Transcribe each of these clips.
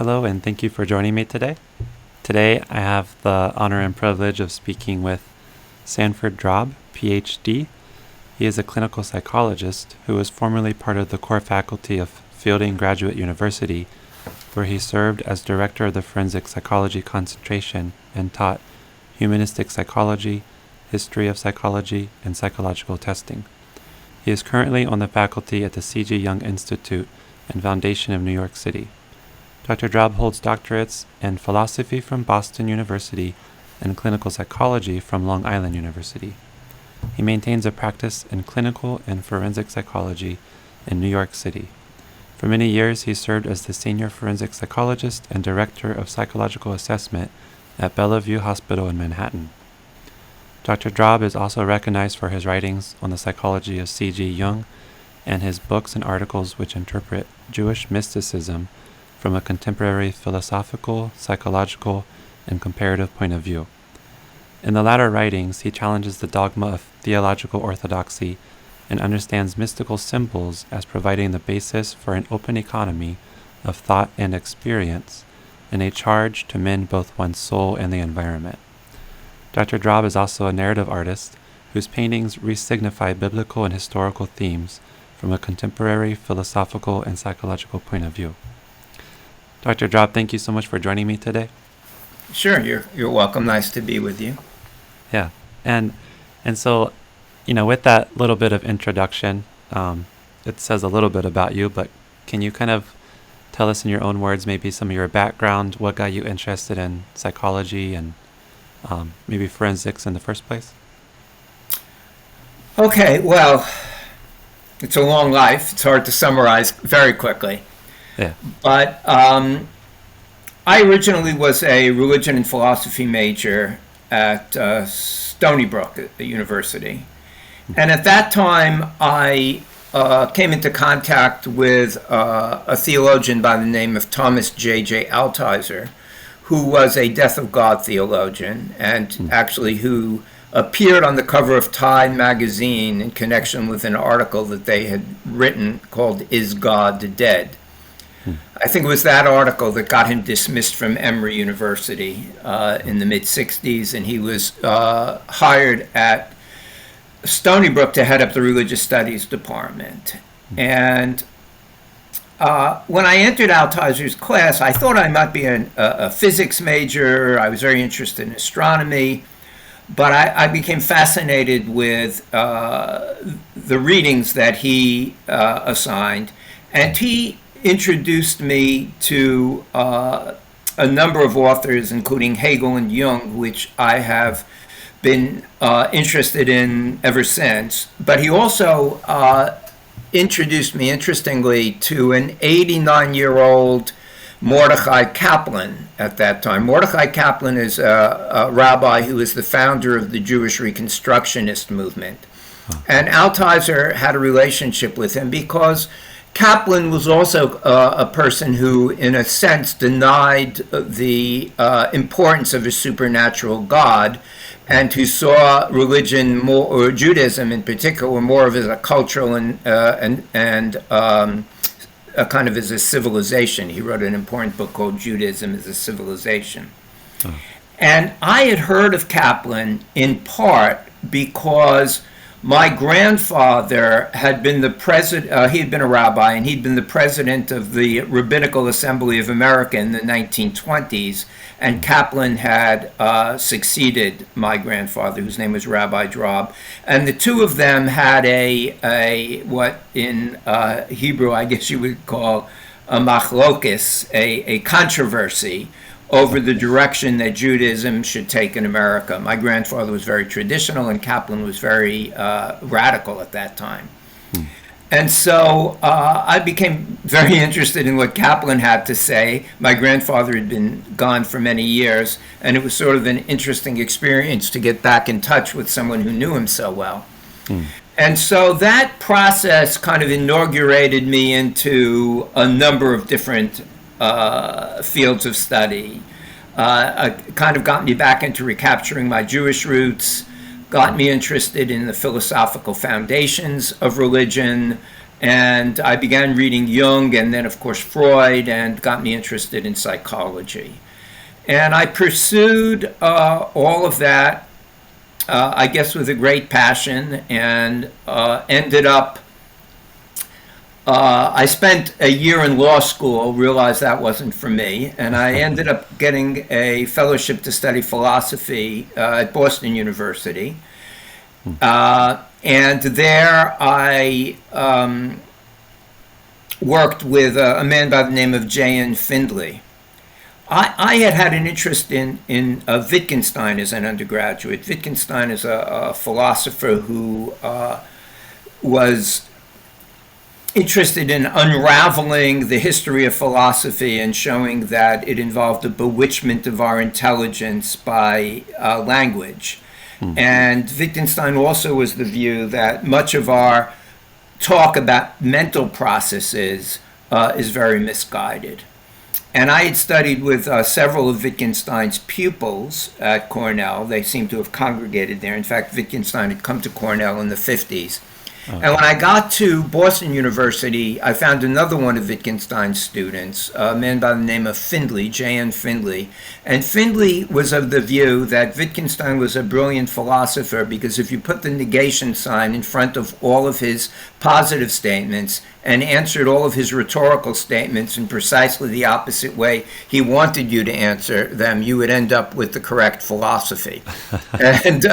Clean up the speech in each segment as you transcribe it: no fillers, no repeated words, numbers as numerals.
Hello, and thank you for joining me today. Today, I have the honor and privilege of speaking with Sanford Drob, Ph.D. He is a clinical psychologist who was formerly part of the core faculty of Fielding Graduate University, where he served as director of the forensic psychology concentration and taught humanistic psychology, history of psychology, and psychological testing. He is currently on the faculty at the C.G. Jung Institute and Foundation of New York City. Dr. Drob holds doctorates in philosophy from Boston University and clinical psychology from Long Island University. He maintains a practice in clinical and forensic psychology in New York City. For many years, he served as the senior forensic psychologist and director of psychological assessment at Bellevue Hospital in Manhattan. Dr. Drob is also recognized for his writings on the psychology of C.G. Jung and his books and articles which interpret Jewish mysticism from a contemporary philosophical, psychological, and comparative point of view. In the latter writings, he challenges the dogma of theological orthodoxy and understands mystical symbols as providing the basis for an open economy of thought and experience and a charge to mend both one's soul and the environment. Dr. Drob is also a narrative artist whose paintings re-signify biblical and historical themes from a contemporary philosophical and psychological point of view. Dr. Drob, thank you so much for joining me today. Sure, you're welcome. Nice to be with you. Yeah, and so, with that little bit of introduction, it says a little bit about you, but can you kind of tell us in your own words maybe some of your background, what got you interested in psychology and maybe forensics in the first place? Okay, well, it's a long life. It's hard to summarize very quickly. Yeah. But I originally was a religion and philosophy major at Stony Brook at the university. And at that time, I came into contact with a theologian by the name of Thomas J.J. Altizer, who was a Death of God theologian and actually who appeared on the cover of Time magazine in connection with an article that they had written called Is God Dead? I think it was that article that got him dismissed from Emory University in the mid-'60s, and he was hired at Stony Brook to head up the religious studies department. And when I entered Altizer's class, I thought I might be a physics major. I was very interested in astronomy, but I became fascinated with the readings that he assigned, and he introduced me to a number of authors, including Hegel and Jung, which I have been interested in ever since. But he also introduced me, interestingly, to an 89-year-old Mordechai Kaplan at that time. Mordechai Kaplan is a rabbi who is the founder of the Jewish Reconstructionist movement. And Altizer had a relationship with him because Kaplan was also a person who, in a sense, denied the importance of a supernatural God, and who saw religion more, or Judaism in particular, more of as a cultural and a kind of as a civilization. He wrote an important book called Judaism as a Civilization. Oh. And I had heard of Kaplan in part because my grandfather had been the president, he had been a rabbi, and he'd been the president of the Rabbinical Assembly of America in the 1920s, and Kaplan had succeeded my grandfather, whose name was Rabbi Drob, and the two of them had a what in Hebrew I guess you would call a machlokes, a controversy over the direction that Judaism should take in America. My grandfather was very traditional, and Kaplan was very radical at that time. And so I became very interested in what Kaplan had to say. My grandfather had been gone for many years, and it was sort of an interesting experience to get back in touch with someone who knew him so well. And so that process kind of inaugurated me into a number of different fields of study. Kind of got me back into recapturing my Jewish roots, got me interested in the philosophical foundations of religion, And I began reading Jung and then, of course, Freud, and got me interested in psychology. And I pursued all of that, I guess, with a great passion, and ended up. I spent a year in law school, realized that wasn't for me, and I ended up getting a fellowship to study philosophy at Boston University. And there I worked with a man by the name of J.N. Findley. I had an interest in Wittgenstein as an undergraduate. Wittgenstein is a philosopher who was interested in unraveling the history of philosophy and showing that it involved the bewitchment of our intelligence by language. And Wittgenstein also was the view that much of our talk about mental processes is very misguided. And I had studied with several of Wittgenstein's pupils at Cornell. They seem to have congregated there. In fact, Wittgenstein had come to Cornell in the 50s. And when I got to Boston University, I found another one of Wittgenstein's students, a man by the name of Findley, J.N. Findley. And Findley was of the view that Wittgenstein was a brilliant philosopher because if you put the negation sign in front of all of his positive statements and answered all of his rhetorical statements in precisely the opposite way he wanted you to answer them, you would end up with the correct philosophy. And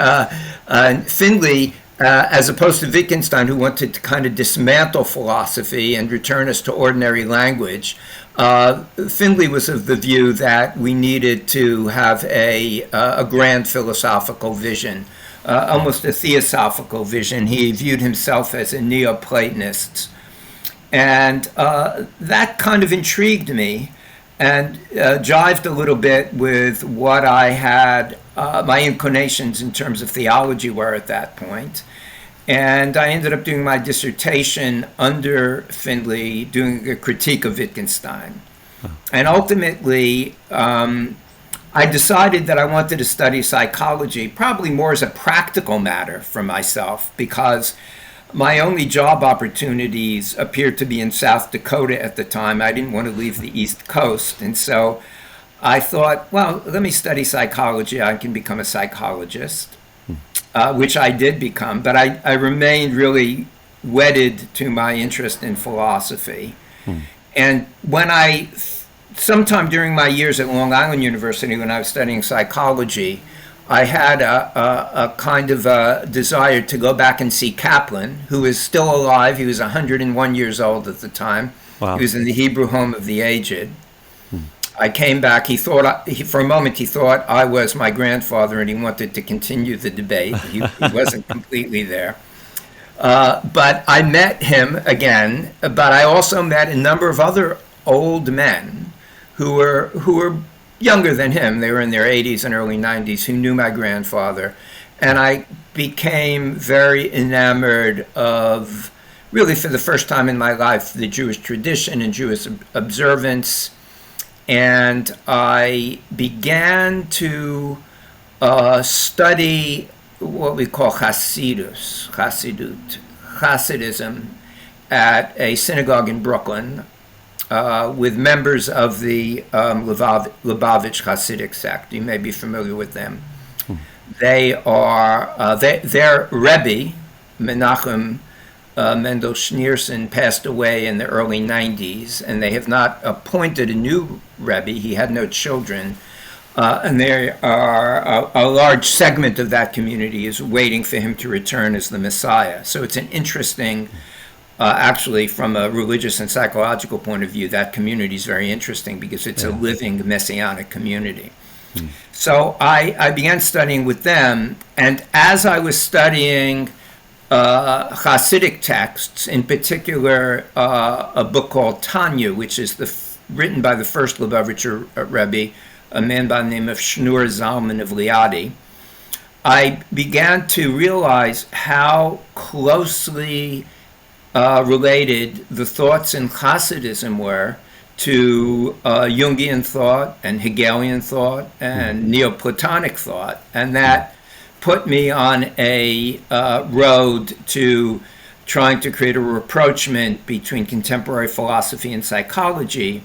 Findley, as opposed to Wittgenstein, who wanted to kind of dismantle philosophy and return us to ordinary language, Findley was of the view that we needed to have a grand philosophical vision, almost a theosophical vision. He viewed himself as a Neoplatonist. And that kind of intrigued me and jived a little bit with what I had, my inclinations in terms of theology were at that point. And I ended up doing my dissertation under Findley, doing a critique of Wittgenstein. And ultimately, I decided that I wanted to study psychology, probably more as a practical matter for myself, because my only job opportunities appeared to be in South Dakota at the time. I didn't want to leave the East Coast. And so I thought, well, let me study psychology. I can become a psychologist, which I did become. But I remained really wedded to my interest in philosophy. And when sometime during my years at Long Island University, when I was studying psychology, I had a kind of a desire to go back and see Kaplan, who is still alive. He was 101 years old at the time. Wow. He was in the Hebrew Home of the Aged. I came back. He thought, for a moment, he thought I was my grandfather, and he wanted to continue the debate. He wasn't completely there. But I met him again. But I also met a number of other old men who were younger than him. They were in their 80s and early 90s, who knew my grandfather. And I became very enamored of, really for the first time in my life, the Jewish tradition and Jewish observance. And I began to study what we call Hasidism, at a synagogue in Brooklyn, with members of the Lubavitch Hasidic sect. You may be familiar with them. They are, their Rebbe, Menachem Mendel Schneerson, passed away in the early 90s, and they have not appointed a new Rebbe. He had no children. And there are a large segment of that community is waiting for him to return as the Messiah. So it's an interesting, actually, from a religious and psychological point of view, that community is very interesting because it's a living messianic community. So I began studying with them, and as I was studying Hasidic texts, in particular a book called Tanya, which is written by the first Lubavitcher Rebbe, a man by the name of Shneur Zalman of Liadi, I began to realize how closely related the thoughts in Hasidism were to Jungian thought and Hegelian thought and Neoplatonic thought, and that put me on a road to trying to create a rapprochement between contemporary philosophy and psychology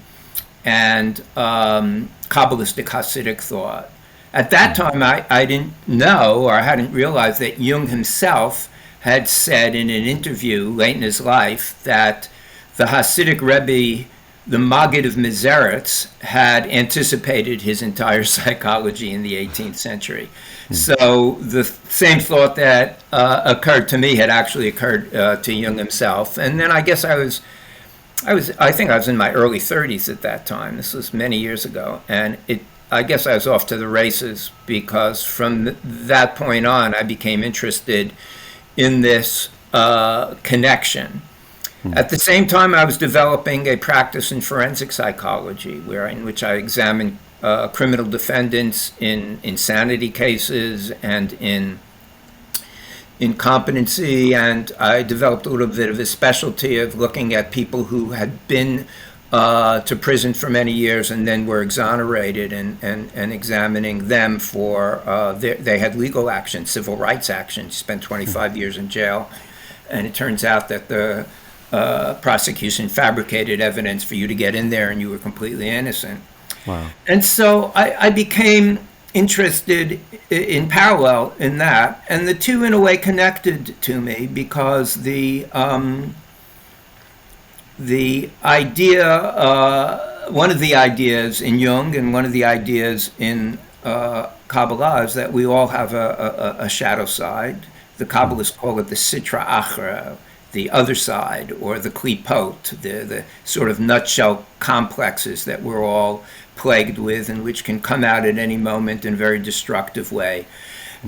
and Kabbalistic Hasidic thought. At that time, I didn't know, or I hadn't realized, that Jung himself had said in an interview late in his life that the Hasidic Rebbe, the Maggid of Mizeritz, had anticipated his entire psychology in the 18th century. So the same thought that occurred to me had actually occurred to Jung himself. And then I guess I think I was in my early 30s at that time. This was many years ago. And I guess I was off to the races, because from that point on, I became interested in this connection. At the same time, I was developing a practice in forensic psychology, in which I examined criminal defendants in insanity cases and in incompetency, and I developed a little bit of a specialty of looking at people who had been to prison for many years and then were exonerated, and examining them for they had legal action, civil rights action, spent 25 years in jail, and it turns out that the prosecution fabricated evidence for you to get in there and you were completely innocent. Wow. And so I became interested in parallel in that, and the two in a way connected to me, because the idea, one of the ideas in Jung and one of the ideas in Kabbalah is that we all have a shadow side. The Kabbalists call it the Sitra Achra, the other side, or the klipot, the sort of nutshell complexes that we're all plagued with and which can come out at any moment in a very destructive way.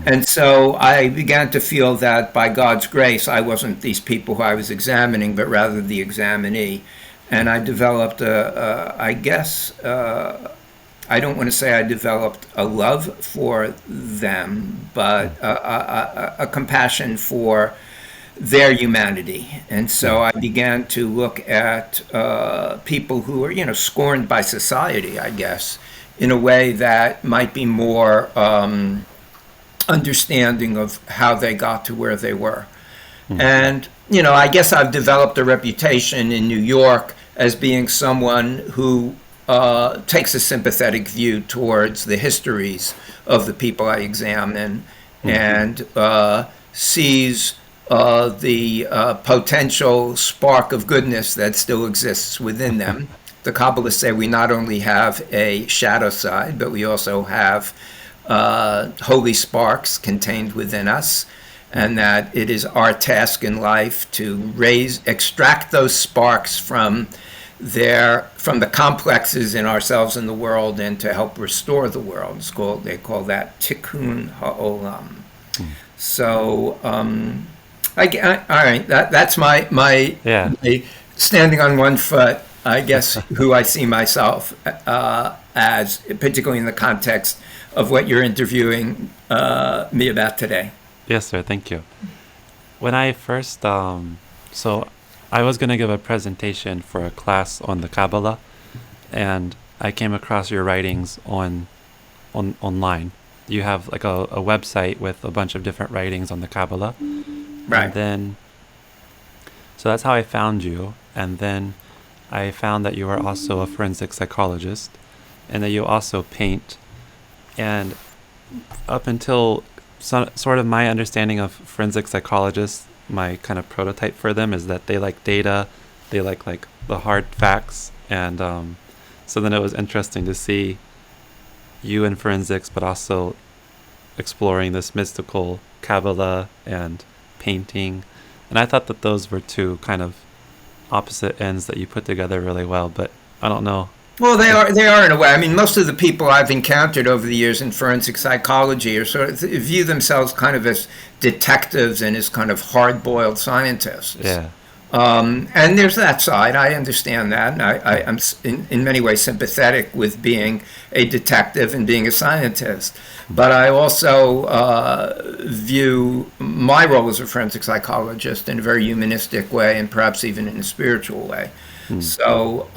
And so I began to feel that by God's grace, I wasn't these people who I was examining, but rather the examinee. And I developed I don't want to say I developed a love for them, but a compassion for their humanity. And so I began to look at people who are, scorned by society, I guess, in a way that might be more understanding of how they got to where they were. And, I guess I've developed a reputation in New York as being someone who takes a sympathetic view towards the histories of the people I examine, and sees the potential spark of goodness that still exists within them. The Kabbalists say we not only have a shadow side, but we also have holy sparks contained within us, and that it is our task in life to extract those sparks from the complexes in ourselves and the world, and to help restore the world. They call that tikkun ha'olam. So, all right, that's my standing on one foot, I guess, who I see myself as, particularly in the context of what you're interviewing me about today. Yes, sir. Thank you. When I first, so I was going to give a presentation for a class on the Kabbalah, and I came across your writings online. You have like a website with a bunch of different writings on the Kabbalah. Right. And then, so that's how I found you. And then I found that you are also a forensic psychologist, and that you also paint. And up until sort of my understanding of forensic psychologists, my kind of prototype for them is that they like data, they like the hard facts. And so then it was interesting to see you in forensics, but also exploring this mystical Kabbalah and painting. And I thought that those were two kind of opposite ends that you put together really well, but I don't know. Well, they are in a way. I mean, most of the people I've encountered over the years in forensic psychology are sort of view themselves kind of as detectives and as kind of hard-boiled scientists. Yeah. And there's that side. I understand that, and I'm in many ways sympathetic with being a detective and being a scientist. But I also view my role as a forensic psychologist in a very humanistic way, and perhaps even in a spiritual way. So,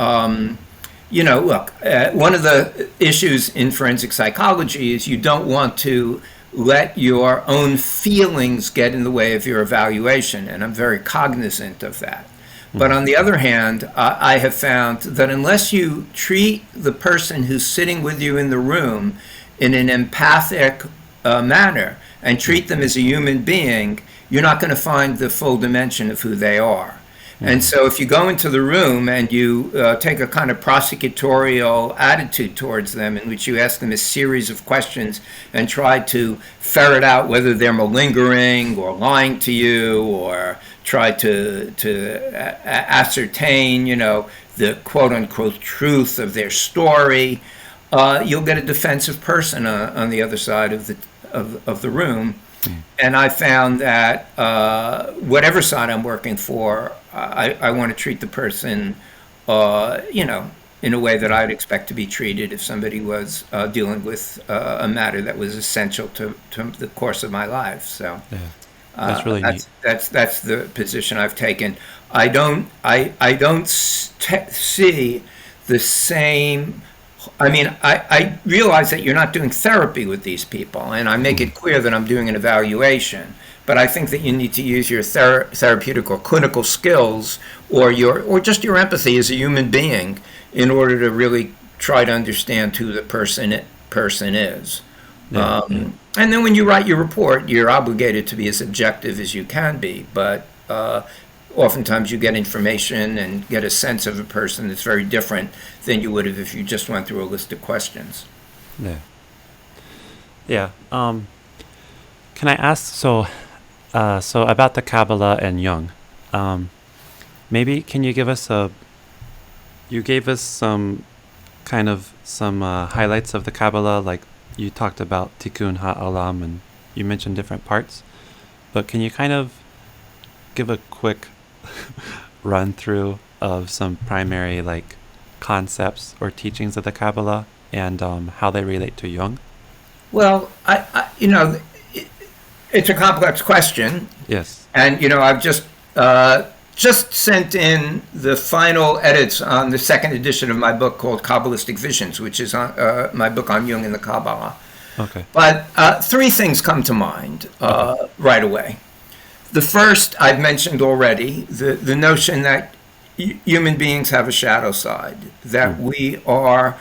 look, one of the issues in forensic psychology is you don't want to let your own feelings get in the way of your evaluation, and I'm very cognizant of that. But on the other hand, I have found that unless you treat the person who's sitting with you in the room in an empathic manner and treat them as a human being, you're not going to find the full dimension of who they are. And so if you go into the room and you take a kind of prosecutorial attitude towards them, in which you ask them a series of questions and try to ferret out whether they're malingering or lying to you, or try to ascertain, the quote-unquote truth of their story, you'll get a defensive person on the other side of the room. And I found that whatever side I'm working for, I want to treat the person, in a way that I'd expect to be treated if somebody was dealing with a matter that was essential to the course of my life. So that's really neat. That's the position I've taken. I don't see the same. I mean, I realize that you're not doing therapy with these people, and I make it clear that I'm doing an evaluation. But I think that you need to use your therapeutic or clinical skills, or just your empathy as a human being, in order to really try to understand who the person is. And then when you write your report, you're obligated to be as objective as you can be. But oftentimes you get information and get a sense of a person that's very different than you would have if you just went through a list of questions. Yeah. Can I ask, so about the Kabbalah and Jung, maybe can you give us you gave us some highlights of the Kabbalah, like you talked about Tikkun HaOlam and you mentioned different parts, but can you kind of give a quick run through of some primary concepts or teachings of the Kabbalah and how they relate to Jung? Well, it's a complex question. Yes. And I've just sent in the final edits on the second edition of my book called Kabbalistic Visions, which is my book on Jung and the Kabbalah. Okay. But three things come to mind right away. The first I've mentioned already, the notion that human beings have a shadow side, that we are,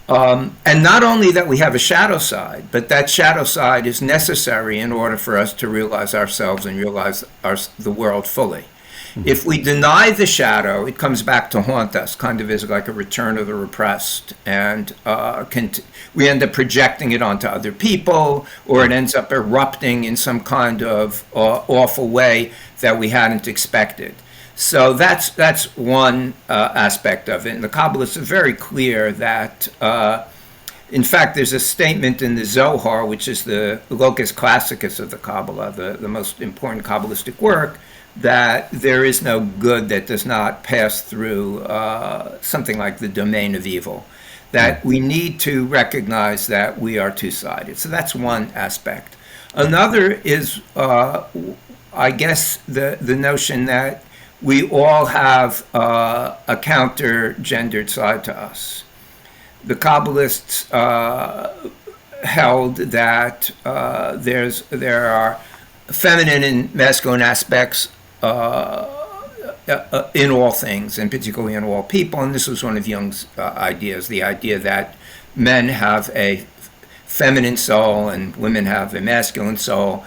and not only that we have a shadow side, but that shadow side is necessary in order for us to realize ourselves and realize the world fully. If we deny the shadow, it comes back to haunt us, kind of as like a return of the repressed, and we end up projecting it onto other people, or it ends up erupting in some kind of awful way that we hadn't expected. So that's one aspect of it. And the Kabbalists are very clear that, in fact, there's a statement in the Zohar, which is the locus classicus of the Kabbalah, the most important Kabbalistic work, that there is no good that does not pass through something like the domain of evil, that we need to recognize that we are two-sided. So that's one aspect. Another is, I guess, the notion that we all have a counter-gendered side to us. The Kabbalists held that there are feminine and masculine aspects in all things, and particularly in all people. And this was one of Jung's ideas, the idea that men have a feminine soul and women have a masculine soul.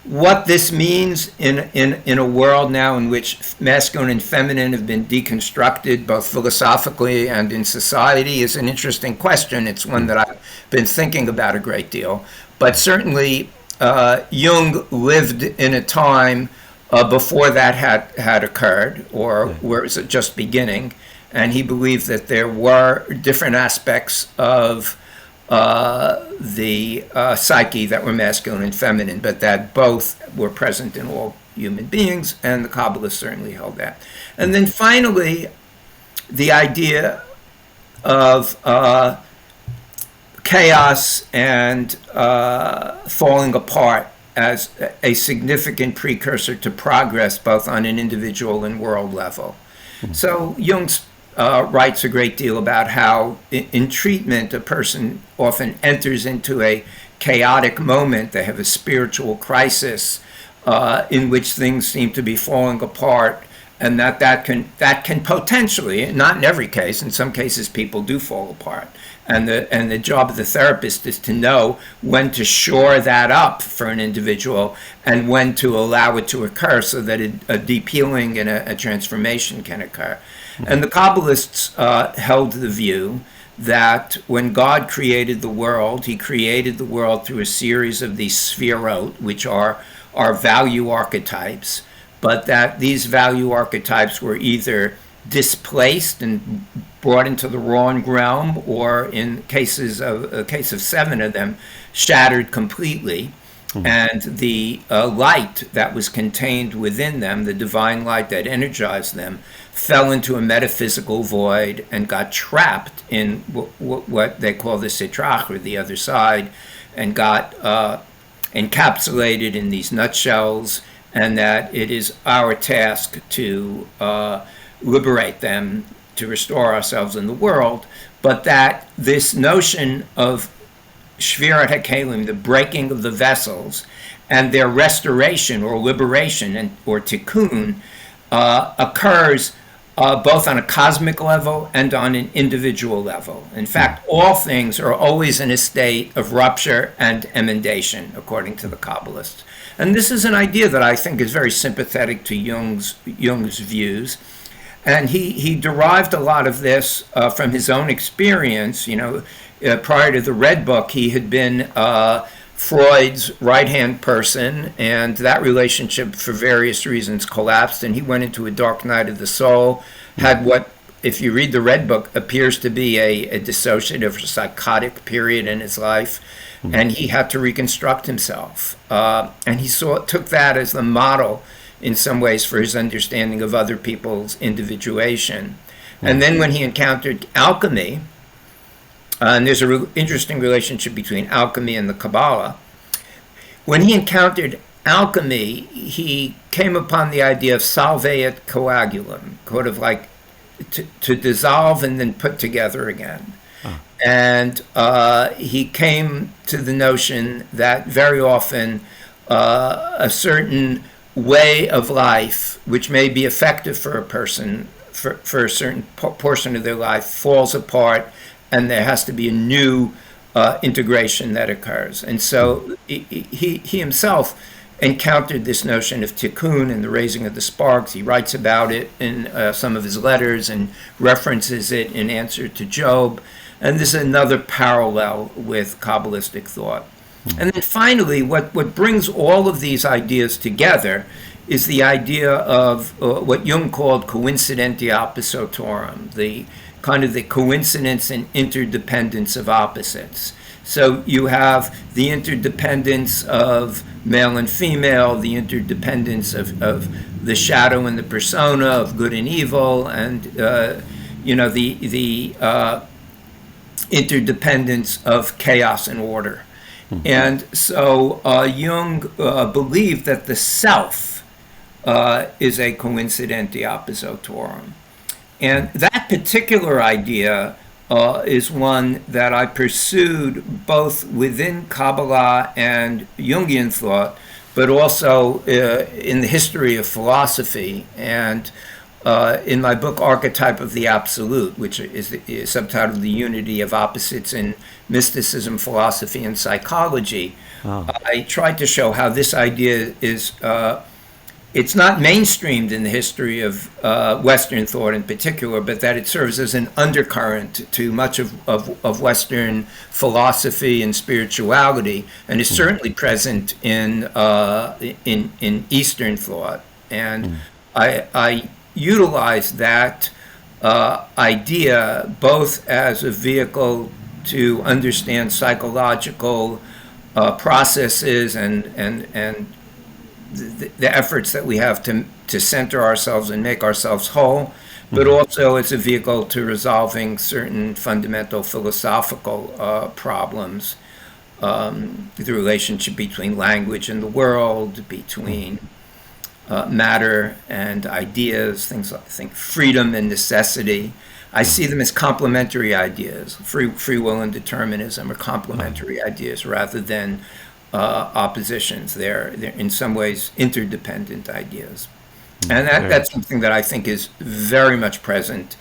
What this means in a world now in which masculine and feminine have been deconstructed, both philosophically and in society, is an interesting question. It's one that I've been thinking about a great deal. But certainly Jung lived in a time before that had occurred, or where it was just beginning, and he believed that there were different aspects of the psyche that were masculine and feminine, but that both were present in all human beings, and the Kabbalists certainly held that. And then finally, the idea of chaos and falling apart as a significant precursor to progress, both on an individual and world level. So Jung writes a great deal about how in treatment a person often enters into a chaotic moment. They have a spiritual crisis in which things seem to be falling apart, and that can potentially, not in every case, in some cases people do fall apart. And the job of the therapist is to know when to shore that up for an individual and when to allow it to occur so that a deep healing and a transformation can occur. And the Kabbalists held the view that when God created the world, he created the world through a series of these sphirot, which are value archetypes, but that these value archetypes were either displaced and brought into the wrong realm, or in case of 7 of them, shattered completely. And the light that was contained within them, the divine light that energized them, fell into a metaphysical void and got trapped in what they call the sitrach, or the other side, and got encapsulated in these nutshells, and that it is our task to liberate them, to restore ourselves in the world, but that this notion of Shvirat HaKelim, the breaking of the vessels, and their restoration or liberation or tikkun occurs both on a cosmic level and on an individual level. In fact, all things are always in a state of rupture and emendation, according to the Kabbalists. And this is an idea that I think is very sympathetic to Jung's views. And he derived a lot of this from his own experience. Prior to the Red Book, he had been Freud's right-hand person, and that relationship, for various reasons, collapsed, and he went into a dark night of the soul, had what, if you read the Red Book, appears to be a dissociative or psychotic period in his life, and he had to reconstruct himself. And he took that as the model, in some ways, for his understanding of other people's individuation. And then when he encountered alchemy, and there's an interesting relationship between alchemy and the Kabbalah. When he encountered alchemy, he came upon the idea of salve et coagulum, sort of like to dissolve and then put together again. And he came to the notion that very often a certain way of life, which may be effective for a person for a certain portion of their life, falls apart, and there has to be a new integration that occurs. And so he himself encountered this notion of tikkun and the raising of the sparks. He writes about it in some of his letters and references it in answer to Job. And this is another parallel with Kabbalistic thought. And then finally, what brings all of these ideas together is the idea of what Jung called coincidentia oppositorum, the kind of the coincidence and interdependence of opposites. So you have the interdependence of male and female, the interdependence of the shadow and the persona, of good and evil, and the interdependence of chaos and order. And so Jung believed that the self is a coincidentia oppositorum. And that particular idea is one that I pursued both within Kabbalah and Jungian thought, but also in the history of philosophy. And in my book, Archetype of the Absolute, which is subtitled The Unity of Opposites in Mysticism, Philosophy, and Psychology, I tried to show how this idea is it's not mainstreamed in the history of Western thought in particular, but that it serves as an undercurrent to much of Western philosophy and spirituality, and is certainly present in Eastern thought. And I utilize that idea both as a vehicle to understand psychological processes and the efforts that we have to center ourselves and make ourselves whole, but also as a vehicle to resolving certain fundamental philosophical problems, the relationship between language and the world, between matter and ideas, things like freedom and necessity. I see them as complementary ideas. Free will and determinism are complementary ideas rather than oppositions. They're in some ways interdependent ideas. And that's something that I think is very much present,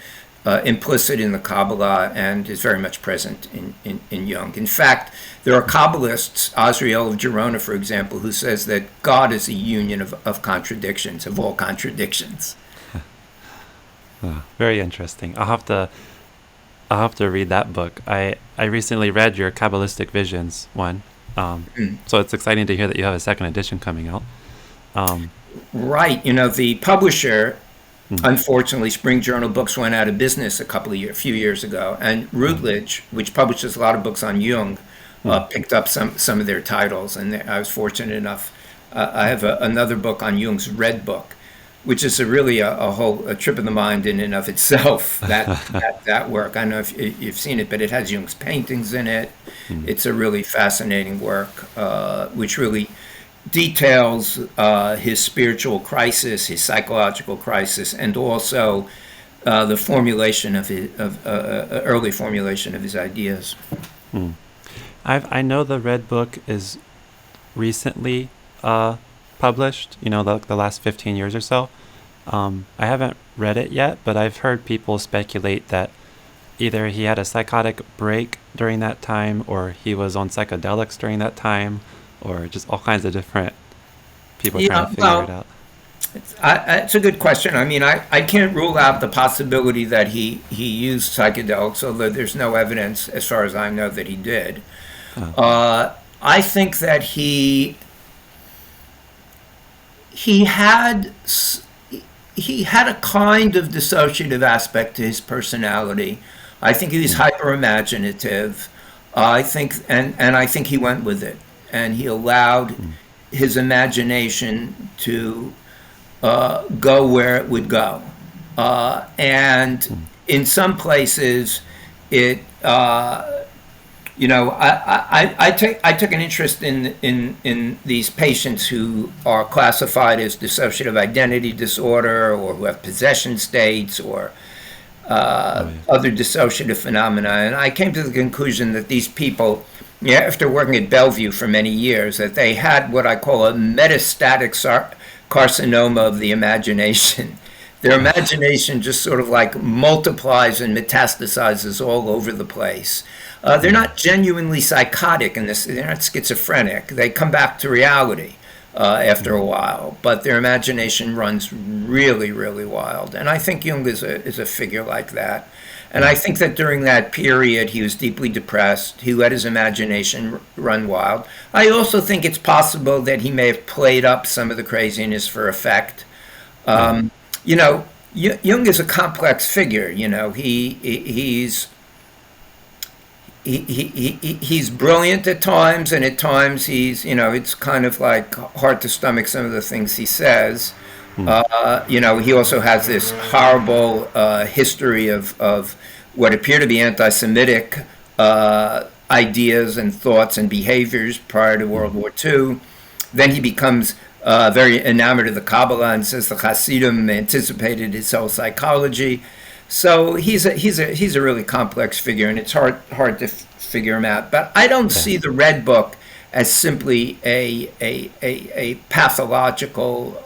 implicit in the Kabbalah, and is very much present in Jung. In fact, there are Kabbalists, Azriel of Girona, for example, who says that God is a union of contradictions, of all contradictions. Very interesting. I'll have to read that book. I recently read your Kabbalistic Visions one, so it's exciting to hear that you have a second edition coming out. Right. The publisher, unfortunately, Spring Journal Books went out of business a few years ago, and Routledge, which publishes a lot of books on Jung, picked up some of their titles, and I was fortunate enough. I have another book on Jung's Red Book, which is really a trip of the mind in and of itself. That work. I don't know if you've seen it, but it has Jung's paintings in it. It's a really fascinating work, which really details his spiritual crisis, his psychological crisis, and also the formulation of his early formulation of his ideas. I know the Red Book is recently published, the last 15 years or so. I haven't read it yet, but I've heard people speculate that either he had a psychotic break during that time, or he was on psychedelics during that time, or just all kinds of different people trying to figure it out. It's a good question. I mean, I can't rule out the possibility that he used psychedelics, although there's no evidence, as far as I know, that he did. I think that he had a kind of dissociative aspect to his personality. I think he was hyper imaginative. I think he went with it, and he allowed his imagination to go where it would go. And in some places, it I took an interest in these patients who are classified as dissociative identity disorder, or who have possession states, or other dissociative phenomena. And I came to the conclusion that these people, after working at Bellevue for many years, that they had what I call a metastatic carcinoma of the imagination. Their imagination just sort of like multiplies and metastasizes all over the place. They're not genuinely psychotic in this. They're not schizophrenic. They come back to reality after a while, but their imagination runs really, really wild. And I think Jung is a figure like that. And I think that during that period, he was deeply depressed. He let his imagination run wild. I also think it's possible that he may have played up some of the craziness for effect. Jung is a complex figure. He's brilliant at times, and at times it's kind of like hard to stomach some of the things he says. He also has this horrible history of what appear to be anti-Semitic ideas and thoughts and behaviors prior to World War II. Then he becomes very enamored of the Kabbalah and says the Hasidim anticipated his whole psychology. So he's a really complex figure, and it's hard to figure him out. But I don't see the Red Book as simply a pathological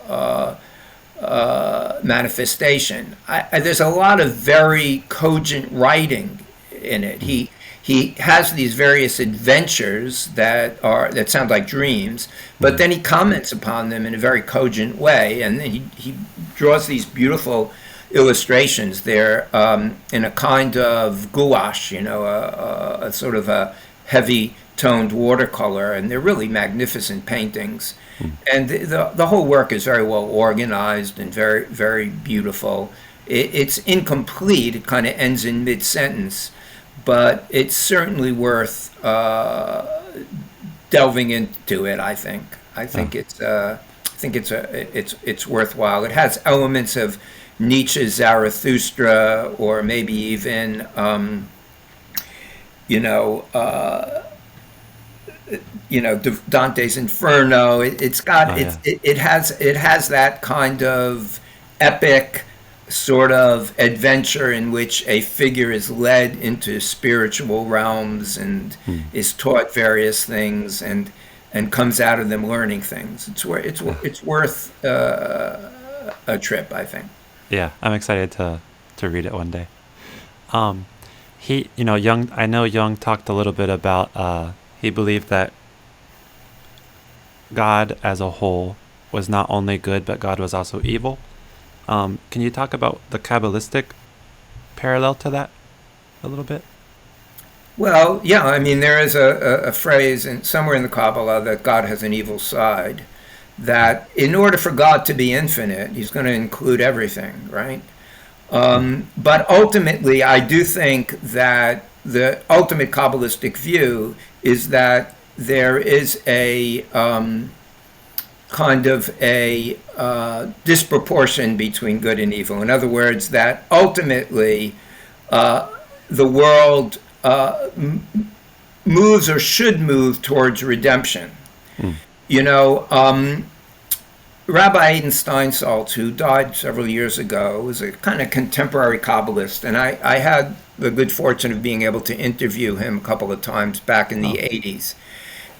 manifestation. There's a lot of very cogent writing in it. He has these various adventures that sound like dreams, but then he comments upon them in a very cogent way, and then he draws these beautiful illustrations there in a kind of gouache, a sort of a heavy toned watercolor, and they're really magnificent paintings. And the whole work is very well organized and very, very beautiful. It's incomplete. It kind of ends in mid-sentence, but it's certainly worth delving into it. I think it's worthwhile. It has elements of Nietzsche's Zarathustra, or maybe even Dante's Inferno. It has that kind of epic sort of adventure in which a figure is led into spiritual realms and is taught various things and comes out of them learning things. It's worth a trip, I think. Yeah, I'm excited to read it one day. Jung. I know Jung talked a little bit about. He believed that God as a whole was not only good, but God was also evil. Can you talk about the Kabbalistic parallel to that a little bit? Well, yeah, I mean, there is a phrase somewhere in the Kabbalah that God has an evil side, that in order for God to be infinite, he's going to include everything, right? But ultimately, I do think that the ultimate Kabbalistic view is that there is a kind of a disproportion between good and evil. In other words, that ultimately the world moves or should move towards redemption. You know, Rabbi Aiden Steinsaltz, who died several years ago, was a kind of contemporary Kabbalist, and I had the good fortune of being able to interview him a couple of times back in the 80s.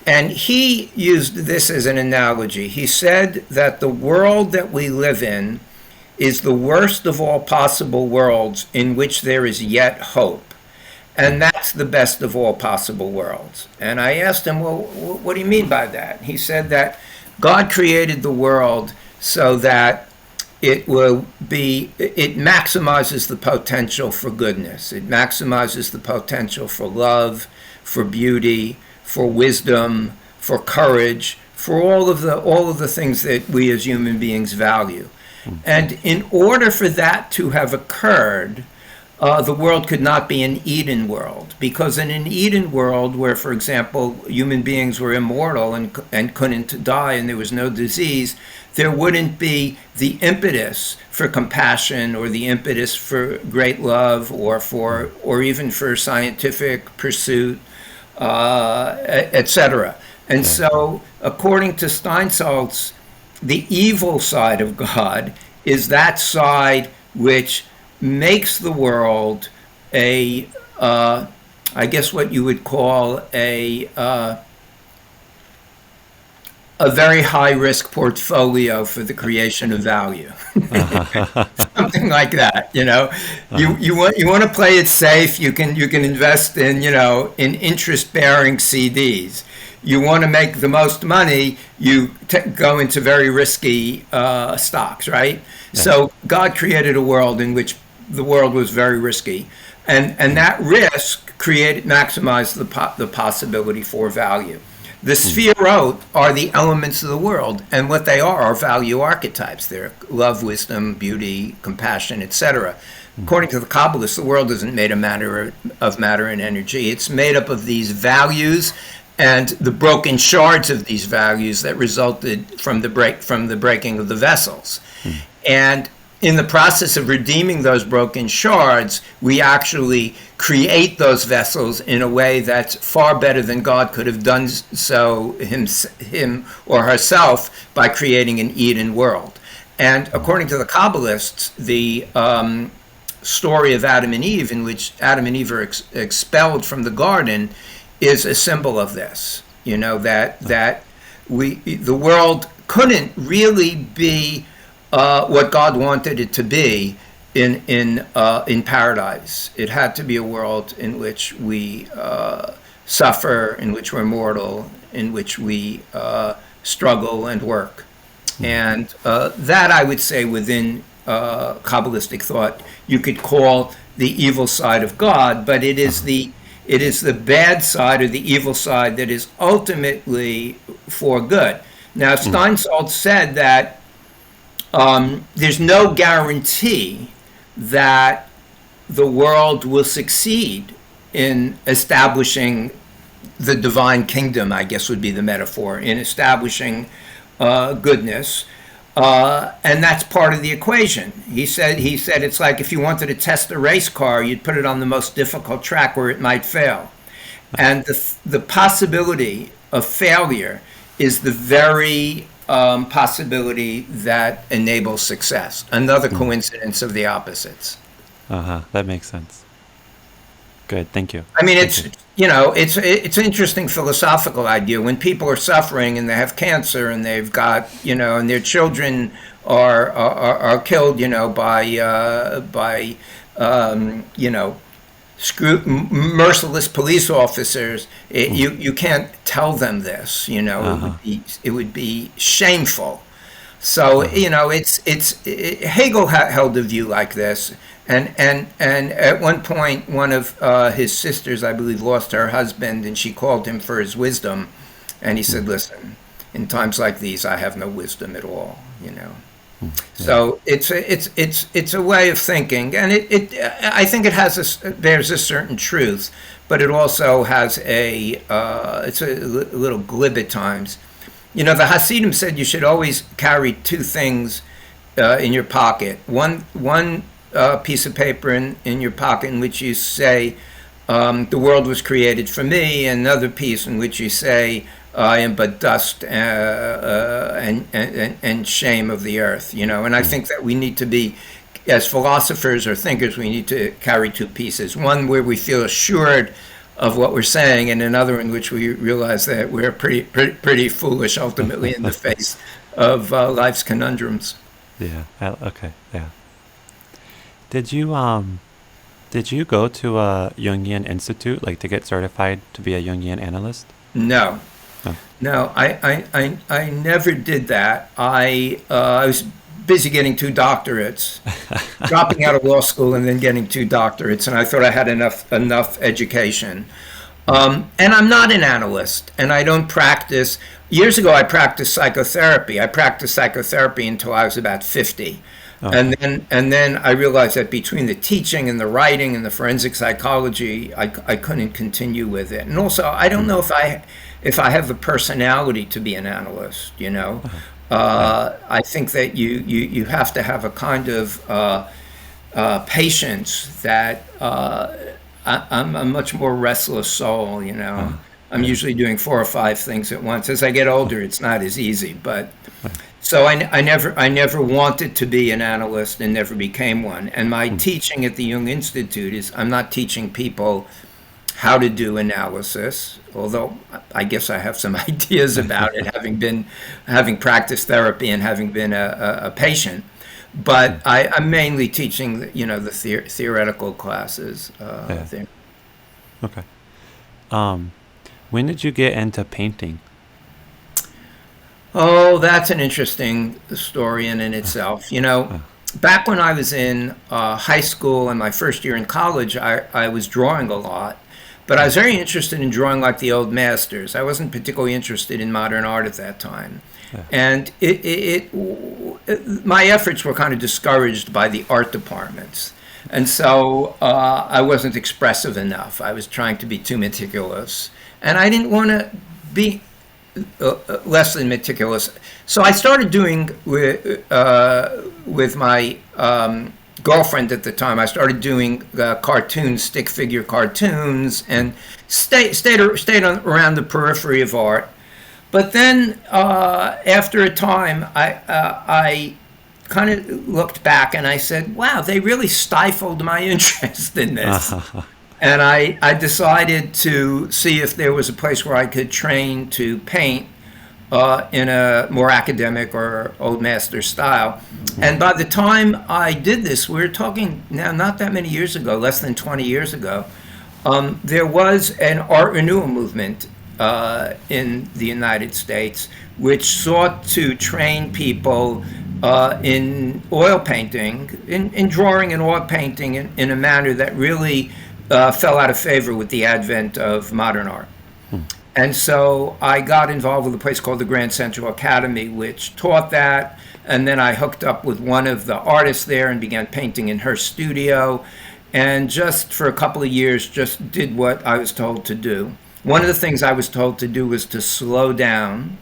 And he used this as an analogy. He said that the world that we live in is the worst of all possible worlds in which there is yet hope. And that's the best of all possible worlds. And I asked him, well, what do you mean by that? He said that God created the world so that it maximizes the potential for goodness. It maximizes the potential for love, for beauty, for wisdom, for courage, for all of the things that we as human beings value. And in order for that to have occurred, the world could not be an Eden world, because in an Eden world where, for example, human beings were immortal and couldn't die and there was no disease, there wouldn't be the impetus for compassion or the impetus for great love or even for scientific pursuit, etc. And so, according to Steinsaltz, the evil side of God is that side which makes the world I guess what you would call a very high-risk portfolio for the creation of value. Something like that, you know. You want to play it safe. You can invest in interest-bearing CDs. You want to make the most money. You go into very risky stocks, right? Yeah. So God created a world in which the world was very risky, and that risk maximized the possibility for value. The Sefirot are the elements of the world, and what they are value archetypes. They're love, wisdom, beauty, compassion, etc. According to the Kabbalists, the world isn't made of matter and energy. It's made up of these values and the broken shards of these values that resulted from the breaking of the vessels. And in the process of redeeming those broken shards, we actually create those vessels in a way that's far better than God could have done so him or herself by creating an Eden world. And according to the Kabbalists, the story of Adam and Eve, in which Adam and Eve are expelled from the garden, is a symbol of this. You know, that the world couldn't really be what God wanted it to be in paradise. It had to be a world in which we suffer, in which we're mortal, in which we struggle and work. And that, I would say, within Kabbalistic thought, you could call the evil side of God, but it is the bad side or the evil side that is ultimately for good. Now, Steinsaltz said that there's no guarantee that the world will succeed in establishing the divine kingdom, I guess would be the metaphor, in establishing goodness. And that's part of the equation. He said it's like if you wanted to test a race car, you'd put it on the most difficult track where it might fail. And the possibility of failure is the very possibility that enables success. Another coincidence of the opposites. That makes sense. Good. Thank you. I mean, Thank you. it's an interesting philosophical idea. When people are suffering and they have cancer and they've got, and their children are killed, by merciless police officers, you can't tell them this. It would be shameful. So Hegel held a view like this, and at one point, one of his sisters, I believe, lost her husband, and she called him for his wisdom, and he said, "Listen, in times like these, I have no wisdom at all." So it's a way of thinking, and I think it bears a certain truth, but it also has it's a little glib at times. The Hasidim said you should always carry two things in your pocket. One piece of paper in your pocket in which you say, the world was created for me, and another piece in which you say, I am but dust and shame of the earth. And I think that we need to be, as philosophers or thinkers, we need to carry two pieces. One where we feel assured of what we're saying, and another in which we realize that we're pretty foolish ultimately in the face of life's conundrums. Yeah. Okay. Yeah. Did you go to a Jungian institute, like to get certified to be a Jungian analyst? No. Oh. No, I never did that. I was busy getting 2 doctorates, dropping out of law school and then getting 2 doctorates, and I thought I had enough education. And I'm not an analyst, and I don't practice. Years ago, I practiced psychotherapy. I practiced psychotherapy until I was about 50. Okay. And then I realized that between the teaching and the writing and the forensic psychology, I couldn't continue with it. And also, I don't know if I have the personality to be an analyst. I think that you have to have a kind of patience that I'm a much more restless soul. I'm usually doing 4 or 5 things at once. As I get older, it's not as easy, but. So I never wanted to be an analyst and never became one. And my teaching at the Jung Institute is I'm not teaching people how to do analysis, although I guess I have some ideas about it, having practiced therapy and having been a patient. But I'm mainly teaching, the theoretical classes there. Okay. When did you get into painting? Oh, that's an interesting story in itself. Back when I was in high school and my first year in college, I was drawing a lot, but I was very interested in drawing like the old masters. I wasn't particularly interested in modern art at that time. Yeah. And my efforts were kind of discouraged by the art departments. And so I wasn't expressive enough. I was trying to be too meticulous. And I didn't want to be less than meticulous. So I started doing with my girlfriend at the time. I started doing cartoons, stick figure cartoons, and stayed around the periphery of art. But then after a time, I kind of looked back and I said, "Wow, they really stifled my interest in this." And I decided to see if there was a place where I could train to paint in a more academic or old master style. And by the time I did this, we're talking now not that many years ago, less than 20 years ago, there was an art renewal movement in the United States which sought to train people in oil painting, in drawing and oil painting in a manner that really fell out of favor with the advent of modern art. And so I got involved with a place called the Grand Central Academy, which taught that. And then I hooked up with one of the artists there and began painting in her studio. And just for a couple of years, just did what I was told to do. One of the things I was told to do was to slow down,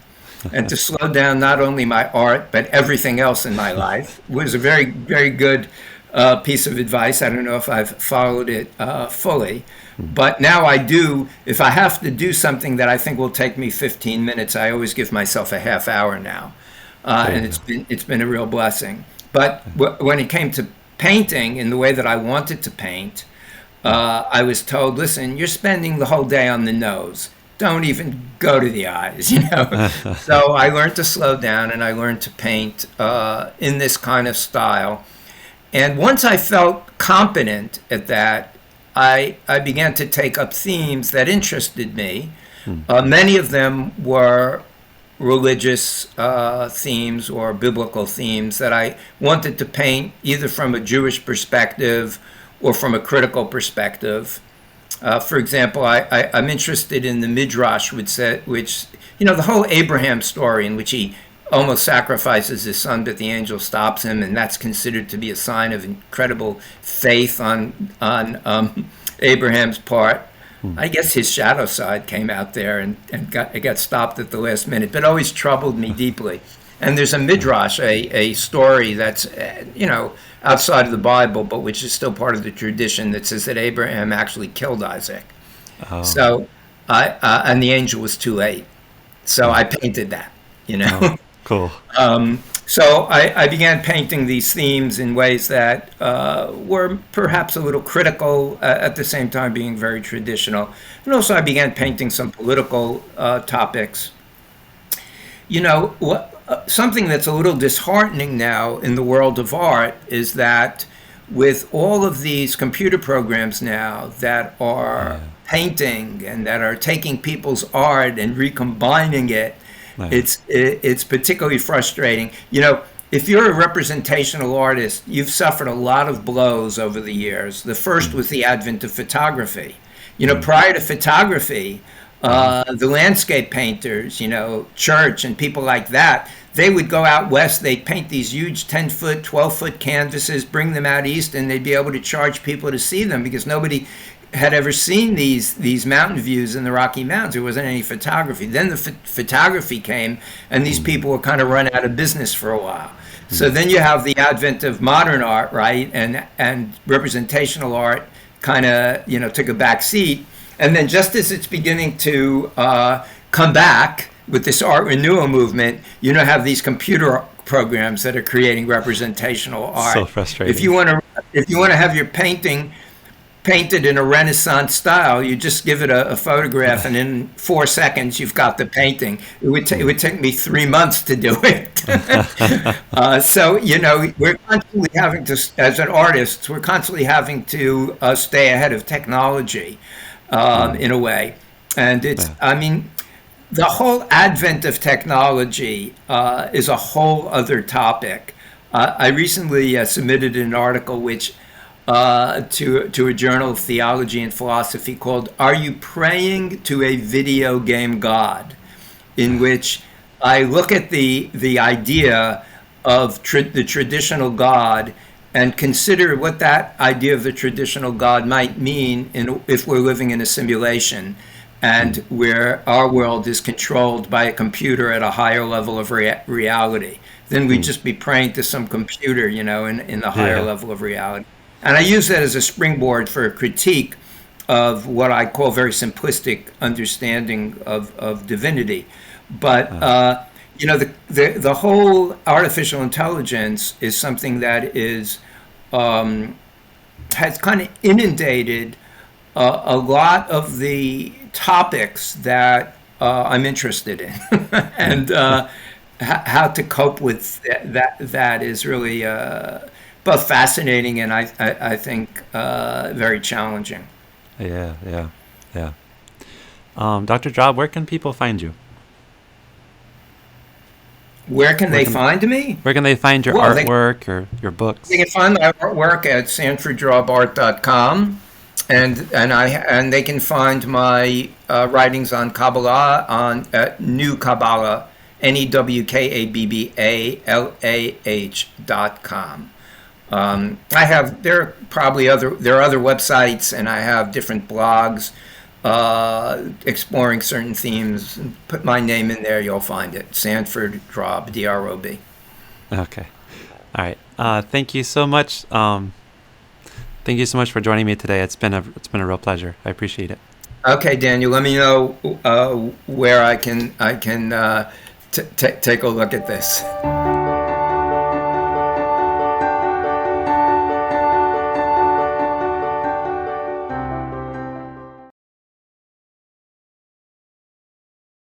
and to slow down not only my art, but everything else in my life. It was a very, very good piece of advice. I don't know if I've followed it fully, but now I do. If I have to do something that I think will take me 15 minutes, I always give myself a half hour now. and it's been a real blessing. But when it came to painting in the way that I wanted to paint, I was told, listen, you're spending the whole day on the nose. Don't even go to the eyes, you know. So I learned to slow down, and I learned to paint in this kind of style. And once I felt competent at that, I began to take up themes that interested me. Many of them were religious themes or biblical themes that I wanted to paint either from a Jewish perspective or from a critical perspective. For example, I'm interested in the Midrash, which, you know, the whole Abraham story in which he almost sacrifices his son, but the angel stops him, and that's considered to be a sign of incredible faith on Abraham's part. I guess his shadow side came out there and got stopped at the last minute, but always troubled me deeply. And there's a Midrash, a story that's, you know, outside of the Bible, but which is still part of the tradition, that says that Abraham actually killed Isaac. So, and the angel was too late. So I painted that, you know. Cool. So I began painting these themes in ways that were perhaps a little critical, at the same time being very traditional. And also I began painting some political topics. You know, something that's a little disheartening now in the world of art is that with all of these computer programs now that are painting and that are taking people's art and recombining it, it's particularly frustrating. You know, if you're a representational artist, you've suffered a lot of blows over the years. The first was the advent of photography. You know, prior to photography, the landscape painters, you know, Church and people like that, they would go out west, they'd paint these huge 10-foot, 12-foot canvases, bring them out east, and they'd be able to charge people to see them because nobody had ever seen these mountain views in the Rocky Mountains. There wasn't any photography. Then the photography came, and these people were kind of run out of business for a while. So then you have the advent of modern art, right, and representational art kind of, you know, took a back seat. And then just as it's beginning to come back with this art renewal movement, you know, have these computer programs that are creating representational art. So frustrating. If you want to have your painting painted in a Renaissance style, you just give it a photograph, and in 4 seconds you've got the painting. It would take me 3 months to do it. So, you know, we're constantly having to, as an artist, we're constantly having to stay ahead of technology in a way. And it's, I mean, the whole advent of technology is a whole other topic. I recently submitted an article which to a journal of theology and philosophy called "Are You Praying to a Video Game God?", in which I look at the idea of the traditional God and consider what that idea of the traditional God might mean if we're living in a simulation and where our world is controlled by a computer at a higher level of reality. Then we'd just be praying to some computer, you know, in the higher level of reality. And I use that as a springboard for a critique of what I call very simplistic understanding of divinity. But, you know, the whole artificial intelligence is something that is has kind of inundated a lot of the topics that I'm interested in. And how to cope with that is really both fascinating and I think very challenging. Yeah. Dr. Drob, where can people find you? Where can they find me? Where can they find your artwork or your books? They can find my artwork at sanforddrobart.com, and they can find my writings on Kabbalah at New Kabbalah, NEWKABBALAH.com. There are other websites, and I have different blogs exploring certain themes. Put my name in there, you'll find it. Sanford Drob, D-R-O-B. Okay. All right. Thank you so much. Thank you so much for joining me today. It's been a real pleasure. I appreciate it. Okay, Daniel. Let me know where I can take a look at this.